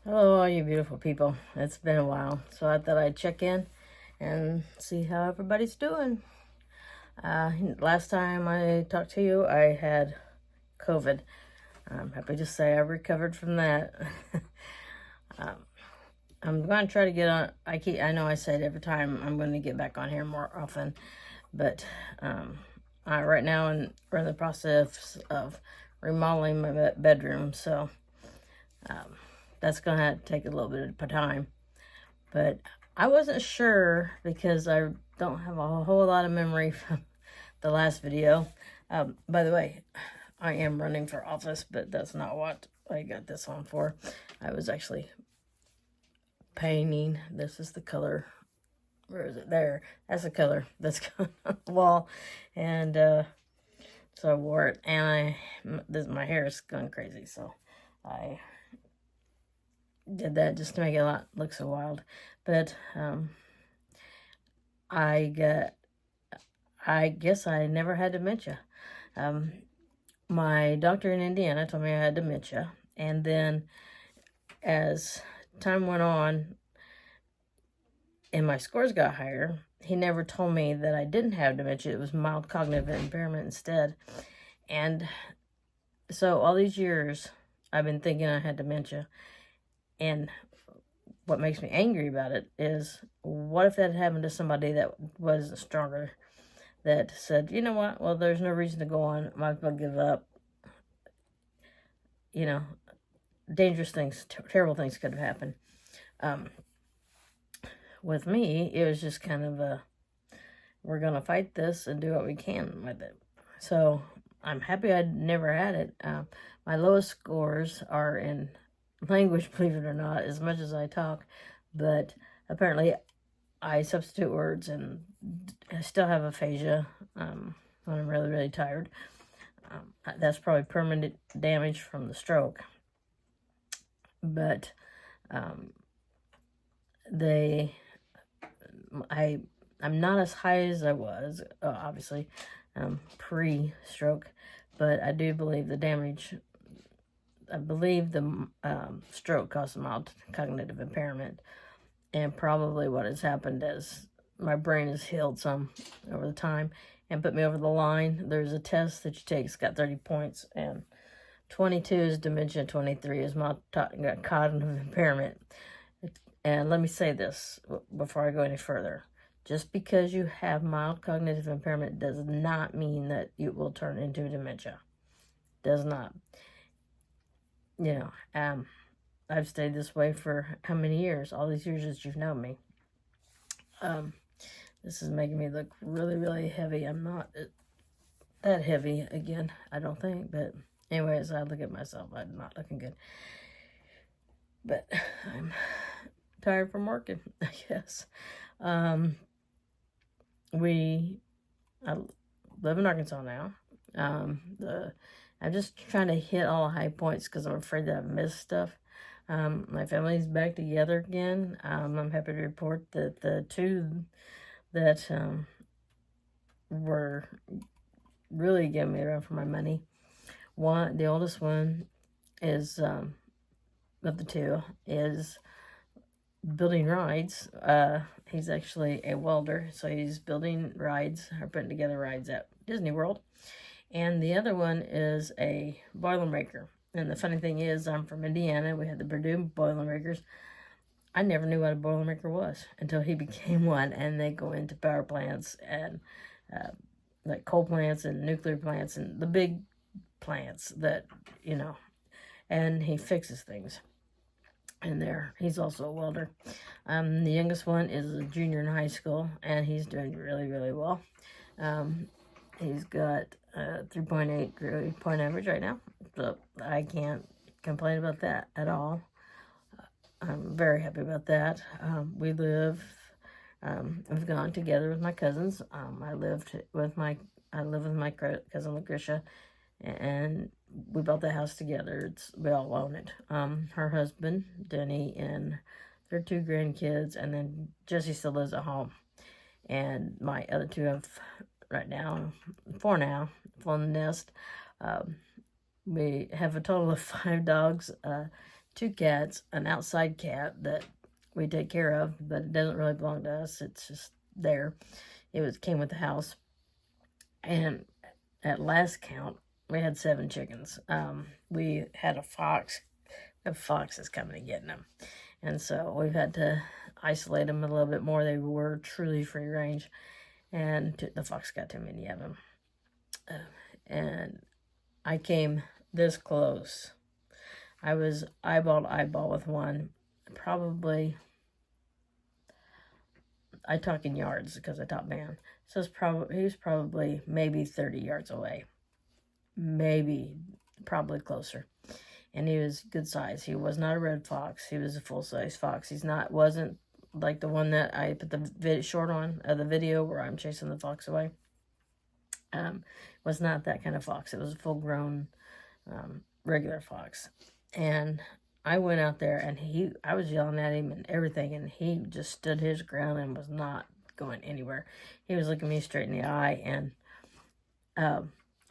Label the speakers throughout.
Speaker 1: Hello, all you beautiful people. It's been a while, so I thought I'd check in and see how everybody's doing. Last time I talked to you, I had COVID. I'm happy to say I recovered from that. um, I'm going to try to get on. I know I said every time I'm going to get back on here more often, but right now we're in the process of remodeling my bedroom, so that's going to take a little bit of time. But I wasn't sure because I don't have a whole lot of memory from the last video. By the way, I am running for office, but that's not what I got this on for. I was actually painting. This is the color. Where is it? There. That's the color that's on the wall. And so I wore it. And my hair is going crazy. So I did that just to make it look so wild. But I guess I never had dementia. My doctor in Indiana told me I had dementia, and then as time went on and my scores got higher, he never told me that I didn't have dementia. It was mild cognitive impairment instead. And so all these years I've been thinking I had dementia, and what makes me angry about it is, what if that had happened to somebody that wasn't stronger, that said, you know what, well, there's no reason to go on, might as well give up. You know, dangerous things, terrible things could have happened. With me, it was just kind of we're going to fight this and do what we can with it. So I'm happy I never had it. My lowest scores are in language, believe it or not, as much as I talk, but apparently I substitute words, and I still have aphasia when I'm really, really tired. That's probably permanent damage from the stroke. But I'm not as high as I was, obviously, pre-stroke, but I do believe the damage, I believe the stroke caused mild cognitive impairment, and probably what has happened is my brain has healed some over the time and put me over the line. There's a test that you take, it's got 30 points, and 22 is dementia, 23 is mild cognitive impairment. And let me say this before I go any further. Just because you have mild cognitive impairment does not mean that it will turn into dementia. Does not. You know, I've stayed this way for how many years? All these years that you've known me. This is making me look really, really heavy. I'm not that heavy, again, I don't think. But anyways, I look at myself, I'm not looking good. But I'm tired from working, I guess. I live in Arkansas now. I'm just trying to hit all the high points because I'm afraid that I've missed stuff. My family's back together again. I'm happy to report that the two that were really giving me a run for my money, the oldest one is, of the two, is building rides. He's actually a welder, so he's building rides, or putting together rides at Disney World. And the other one is a Boilermaker. And the funny thing is, I'm from Indiana. We had the Purdue Boilermakers. I never knew what a Boilermaker was until he became one. And they go into power plants and like coal plants and nuclear plants and the big plants that, you know, and he fixes things in there. He's also a welder. The youngest one is a junior in high school, and he's doing really, really well. He's got 3.8 grade point average right now, so I can't complain about that at all. I'm very happy about that. We've gone together with my cousins. I live with my cousin Lucretia, and we built the house together. We all own it. Her husband, Denny, and their 2 grandkids, and then Jesse still lives at home. And my other 2 have, right now, 4 now, flown the nest. We have a total of 5 dogs, 2 cats, an outside cat that we take care of, but it doesn't really belong to us. It's just there. Came with the house. And at last count, we had 7 chickens. We had a fox. We have foxes coming and getting them. And so we've had to isolate them a little bit more. They were truly free range. And the fox got too many of them. And I came this close. I was eyeball to eyeball with one. Probably, I talk in yards because I taught band. So he was probably maybe 30 yards away. Probably closer. And he was good size. He was not a red fox. He was a full-size fox. Wasn't like the one that I put the short on of the video where I'm chasing the fox away. Was not that kind of fox. It was a full-grown regular fox. And I went out there, and I was yelling at him and everything, and he just stood his ground and was not going anywhere. He was looking me straight in the eye, and I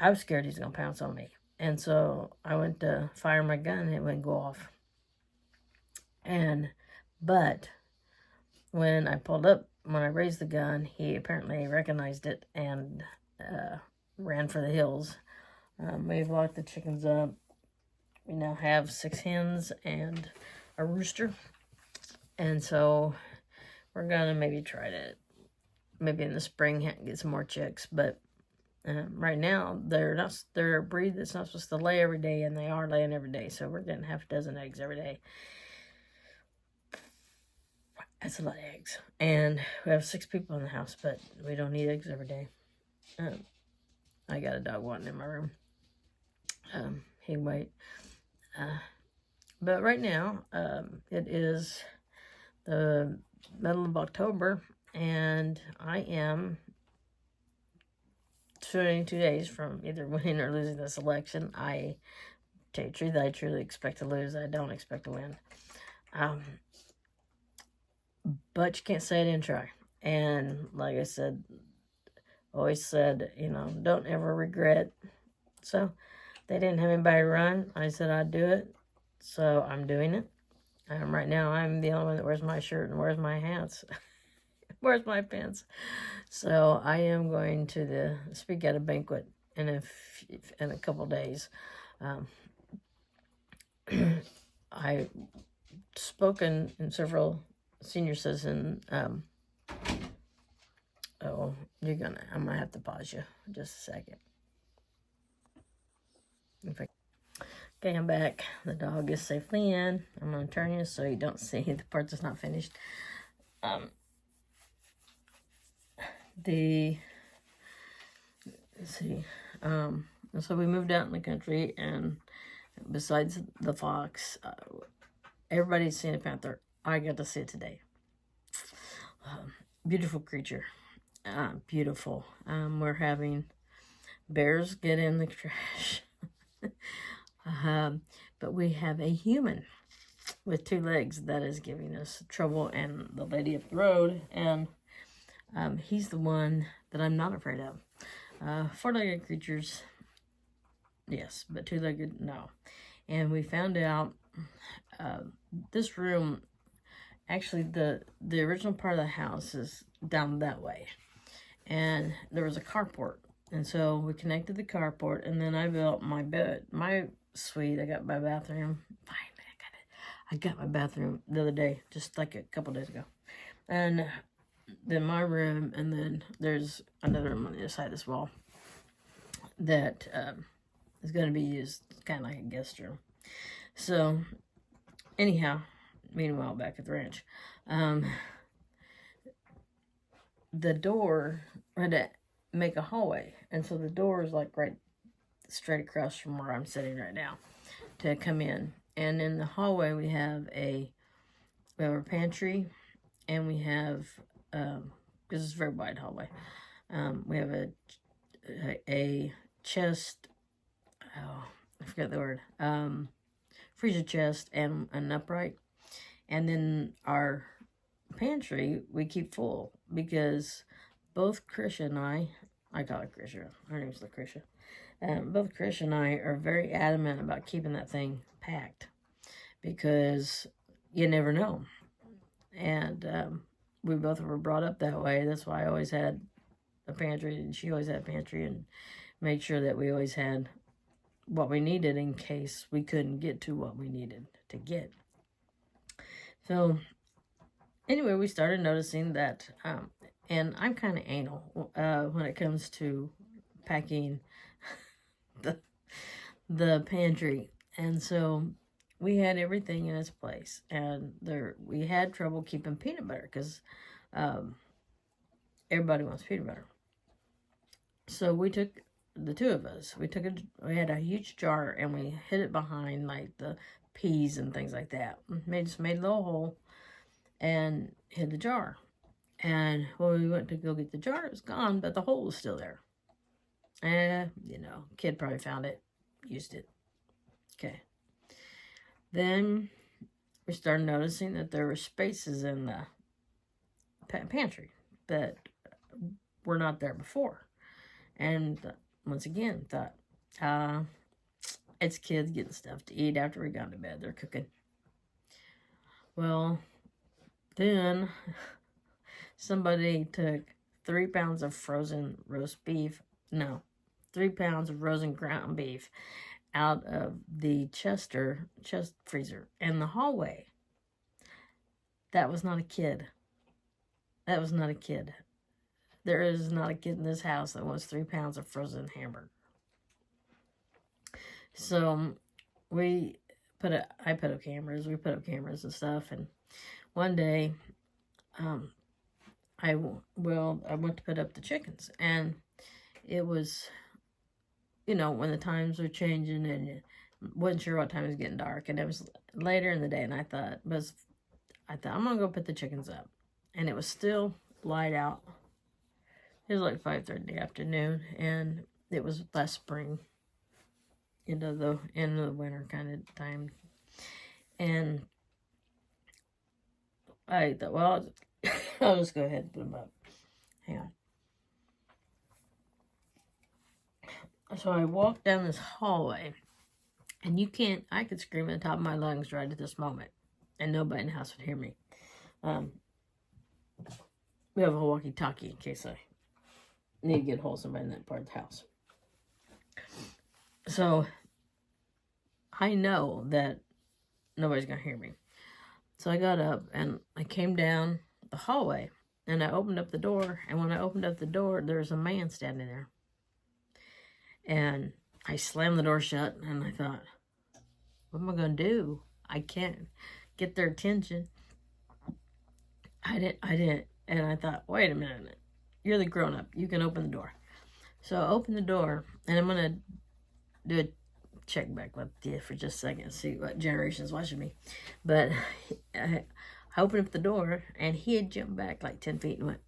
Speaker 1: was scared he was going to pounce on me. And so I went to fire my gun, and it wouldn't go off. But when I pulled up, when I raised the gun, he apparently recognized it and ran for the hills. We've locked the chickens up. We now have 6 hens and a rooster. And so we're going to maybe try to, maybe in the spring, get some more chicks. But right now, they're a breed that's not supposed to lay every day, and they are laying every day. So we're getting half a dozen eggs every day. That's a lot of eggs. And we have 6 people in the house, but we don't need eggs every day. I got a dog wanting in my room. He wait. But right now, it is the middle of October, and I am 22 days from either winning or losing this election. I tell you the truth, I truly expect to lose. I don't expect to win. But you can't say I didn't try. And like I said, always said, don't ever regret. So they didn't have anybody run. I said I'd do it. So I'm doing it. Right now, I'm the only one that wears my shirt and wears my hats. Wears my pants. So I am going to speak at a banquet in a couple days. I've spoken in several senior citizen. I'm gonna have to pause you just a second. Okay, I'm back. The dog is safely in. I'm gonna turn you so you don't see the part that's not finished. Let's see. So we moved out in the country, and besides the fox, everybody's seen a panther. I got to see it today. Beautiful creature. Beautiful. We're having bears get in the trash. But we have a human with 2 legs that is giving us trouble, and the lady up the road, and he's the one that I'm not afraid of. 4-legged creatures, yes, but 2-legged, no. And we found out this room, actually the original part of the house is down that way, and there was a carport, and so we connected the carport, and then I built my bed, my suite. I got my bathroom. Finally, I got my bathroom the other day, just like a couple days ago, and then my room, and then there's another room on the other side of this wall that is going to be used kind of like a guest room. So anyhow, meanwhile, back at the ranch, the door had to make a hallway, and so the door is like right straight across from where I'm sitting right now to come in. And in the hallway we have a pantry, and we have because it's a very wide hallway, we have a chest, I forget the word, freezer chest, and an upright. And then our pantry we keep full because both Krisha and I call her Krisha, her name's LaCrisha, both Krisha and I are very adamant about keeping that thing packed, because you never know. And we both were brought up that way. That's why I always had a pantry, and she always had a pantry, and made sure that we always had what we needed in case we couldn't get to what we needed to get. So anyway, we started noticing that, and I'm kind of anal when it comes to packing the pantry. And so we had everything in its place, and we had trouble keeping peanut butter because everybody wants peanut butter. So we took, the two of us, we had a huge jar, and we hid it behind like the peas and things like that. Just made a little hole and hid the jar. And when we went to go get the jar, it was gone, but the hole was still there. And, kid probably found it, used it. Okay. Then we started noticing that there were spaces in the pantry that were not there before. And once again, thought, it's kids getting stuff to eat after we got to bed. They're cooking. Well, then somebody took 3 pounds of frozen roast beef. No, 3 pounds of frozen ground beef out of the chest freezer in the hallway. That was not a kid. That was not a kid. There is not a kid in this house that wants 3 pounds of frozen hamburger. So I put up cameras. We put up cameras and stuff. And one day, I went to put up the chickens, and it was, when the times were changing, and wasn't sure what time it was getting dark, and it was later in the day, and I thought I'm gonna go put the chickens up, and it was still light out. It was like 5:30 in the afternoon, and it was last spring, into the end of the winter kind of time, and I thought, well, I'll just go ahead and put them up. Hang on. So I walked down this hallway, and I could scream at the top of my lungs right at this moment, and nobody in the house would hear me. We have a walkie-talkie in case I need to get hold of somebody in that part of the house. So I know that nobody's going to hear me. So I got up, and I came down the hallway, and I opened up the door, and when I opened up the door, there was a man standing there. And I slammed the door shut, and I thought, what am I going to do? I can't get their attention. I didn't. And I thought, wait a minute. You're the grown-up. You can open the door. So I opened the door, and I'm going to do a check back with you for just a second, see what generation's watching me. But I opened up the door, and he had jumped back like 10 feet and went,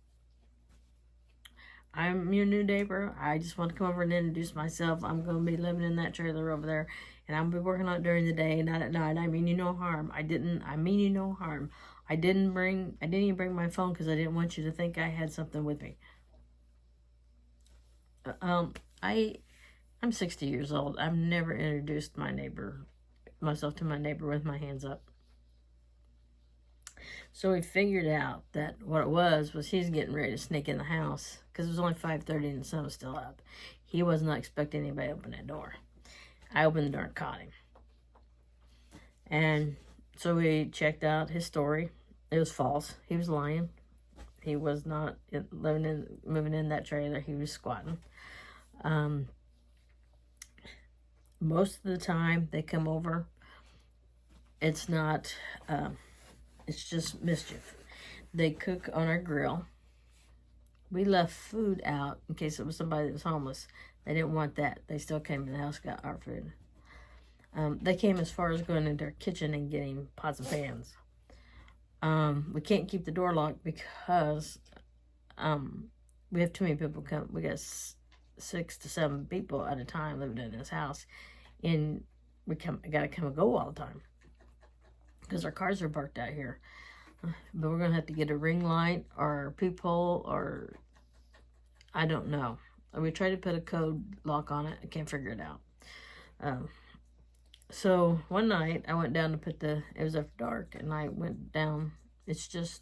Speaker 1: I'm your new neighbor. I just want to come over and introduce myself. I'm going to be living in that trailer over there, and I'm going to be working on it during the day, not at night. I mean you no harm. I mean you no harm. I didn't even bring my phone because I didn't want you to think I had something with me. I'm 60 years old. I've never introduced myself to my neighbor with my hands up. So we figured out that what it was he's getting ready to sneak in the house because it was only 5:30 and the sun was still up. He was not expecting anybody to open that door. I opened the door and caught him. And so we checked out his story. It was false. He was lying. He was not moving in that trailer. He was squatting. Most of the time they come over, it's not, it's just mischief. They cook on our grill. We left food out in case it was somebody that was homeless. They didn't want that. They still came to the house, got our food. They came as far as going into our kitchen and getting pots and pans. We can't keep the door locked because we have too many people come. We got 6 to 7 people at a time living in this house, and we gotta come and go all the time because our cars are parked out here. But we're gonna have to get a ring light or a peephole, or I don't know. We tried to put a code lock on it. I can't figure it out. So one night I went down to put it was after dark, and I went down. It's just,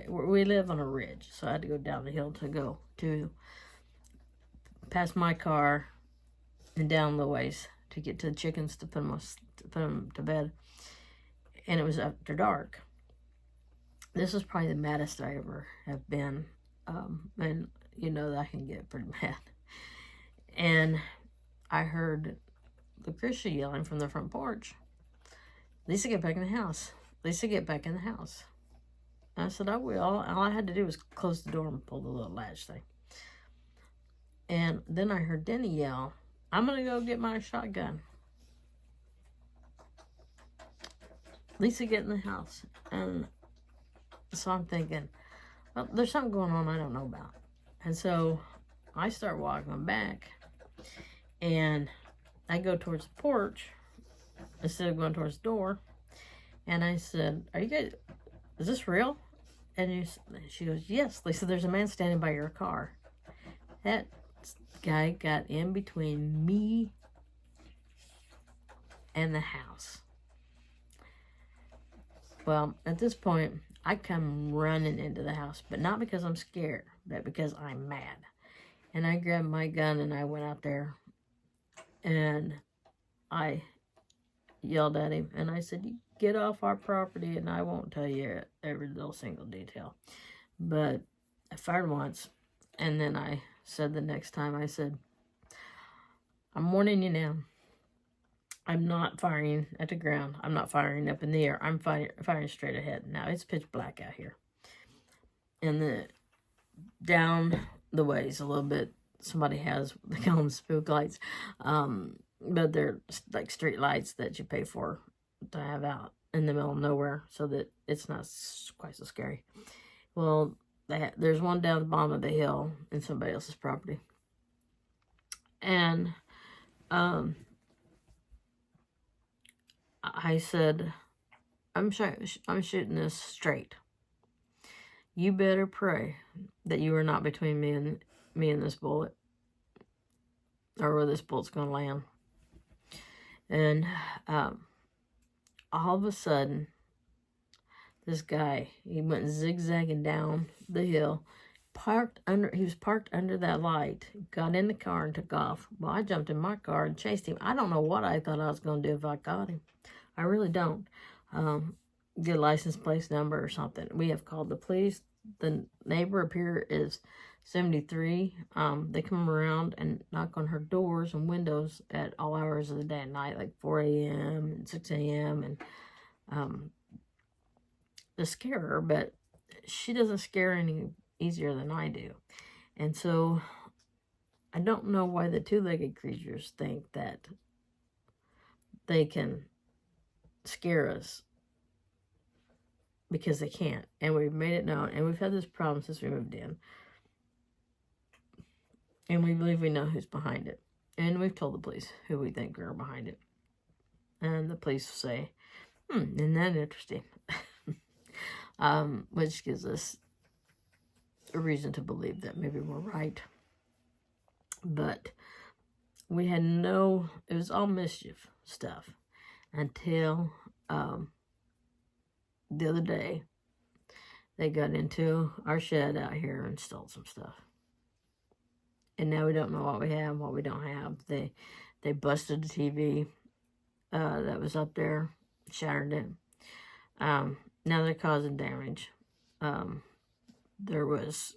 Speaker 1: we live on a ridge, so I had to go down the hill to go to past my car and down the ways to get to the chickens to put them to bed. And it was after dark. This was probably the maddest I ever have been. And you know that I can get pretty mad. And I heard Lucretia yelling from the front porch, "Lisa, get back in the house. Lisa, get back in the house." And I said, "I will." All I had to do was close the door and pull the little latch thing. And then I heard Denny yell, "I'm going to go get my shotgun. Lisa, get in the house." And so I'm thinking, well, there's something going on I don't know about. And so I start walking back, and I go towards the porch instead of going towards the door. And I said, "Are you guys, is this real?" And she goes, "Yes, Lisa, there's a man standing by your car." That guy got in between me and the house. Well, at this point, I come running into the house, but not because I'm scared, but because I'm mad. And I grabbed my gun and I went out there, and I yelled at him, and I said, "You get off our property," and I won't tell you every little single detail. But I fired once, and then I said the next time, I said, "I'm warning you now. I'm not firing at the ground. I'm not firing up in the air. I'm firing straight ahead." Now, it's pitch black out here. And down the ways a little bit, somebody has, they call them spook lights. But they're like street lights that you pay for to have out in the middle of nowhere so that it's not quite so scary. Well, there's one down the bottom of the hill in somebody else's property. And I said, I'm shooting this straight. You better pray that you are not between me and this bullet, or where this bullet's going to land. And all of a sudden, this guy, he went zigzagging down the hill, he was parked under that light, got in the car and took off. Well, I jumped in my car and chased him. I don't know what I thought I was going to do if I caught him. I really don't. Get a license plate number or something. We have called the police. The neighbor up here is 73. They come around and knock on her doors and windows at all hours of the day and night, like 4 a.m. and 6 a.m. and to scare her, but she doesn't scare any easier than I do. And so I don't know why the two-legged creatures think that they can scare us, because they can't. And we've made it known, and we've had this problem since we moved in, and we believe we know who's behind it. And we've told the police who we think are behind it, and the police say, isn't that interesting? Which gives us a reason to believe that maybe we're right. But we had it was all mischief stuff until the other day they got into our shed out here and stole some stuff. And now we don't know what we have and what we don't have. They busted the TV that was up there, shattered it. Now they're causing damage. There was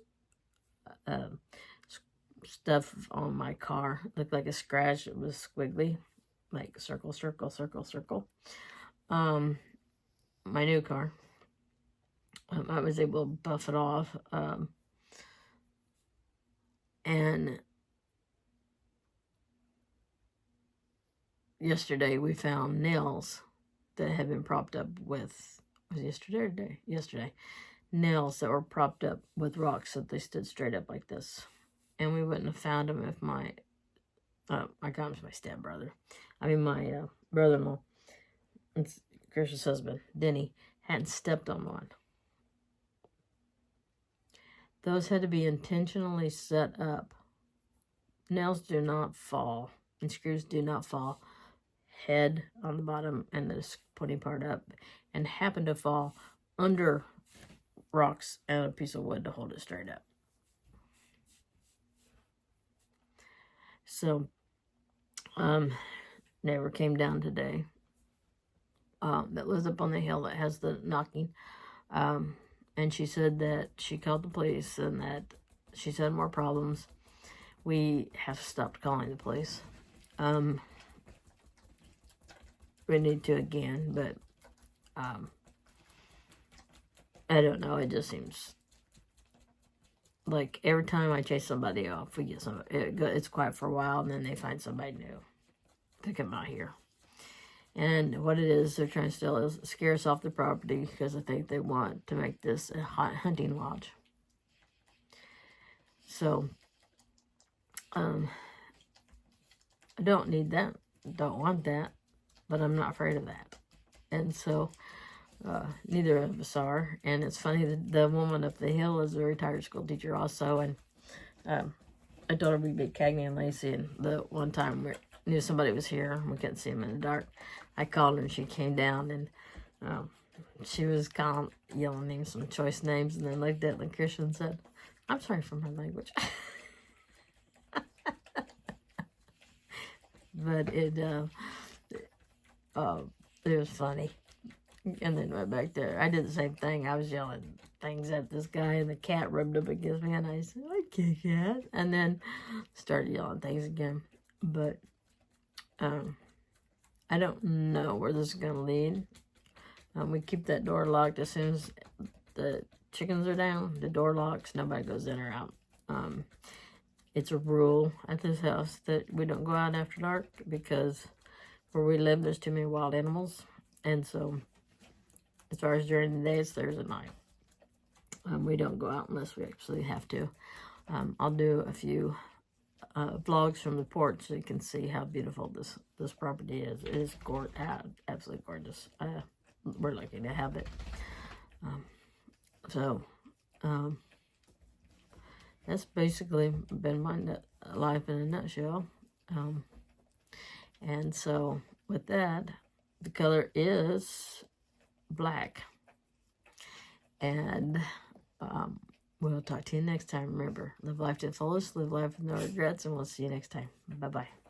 Speaker 1: stuff on my car. Looked like a scratch. It was squiggly, like circle, circle, circle, circle. My new car. I was able to buff it off. And yesterday we found nails that had been propped up with, was it yesterday or today? Yesterday. Nails that were propped up with rocks so they stood straight up like this. And we wouldn't have found them if my stepbrother. My brother-in-law, it's Chris's husband, Denny, hadn't stepped on one. Those had to be intentionally set up. Nails do not fall, and screws do not fall head on the bottom and this pointy part up, and happened to fall under rocks and a piece of wood to hold it straight up. So, neighbor came down today that lives up on the hill that has the knocking. And she said that she called the police and that she's had more problems. We have stopped calling the police. We need to again, but I don't know. It just seems like every time I chase somebody off, we get it's quiet for a while, and then they find somebody new to come out here. And what it is, they're trying to still is scare us off the property because I think they want to make this a hunting lodge. So, I don't need that, don't want that, but I'm not afraid of that. And so, neither of us are. And it's funny that the woman up the hill is a retired school teacher also. And I told her we'd be Cagney and Lacey. And the one time we knew somebody was here, we couldn't see them in the dark. I called her and she came down, and she was kind of yelling names, some choice names, and then looked at Lakeisha and said, "I'm sorry for my language." But it was funny. And then went back there. I did the same thing. I was yelling things at this guy, and the cat rubbed up against me, and I said, "I can't, cat." And then started yelling things again. But I don't know where this is going to lead. We keep that door locked. As soon as the chickens are down, the door locks. Nobody goes in or out. It's a rule at this house that we don't go out after dark because where we live, there's too many wild animals. And so, as far as during the day, it's Thursday night. We don't go out unless we actually have to. I'll do a few vlogs from the porch so you can see how beautiful this property is. It is absolutely gorgeous. We're lucky to have it. That's basically been my life in a nutshell. And so with that, the color is black. And we'll talk to you next time. Remember, live life to the fullest, live life with no regrets, and we'll see you next time. Bye-bye.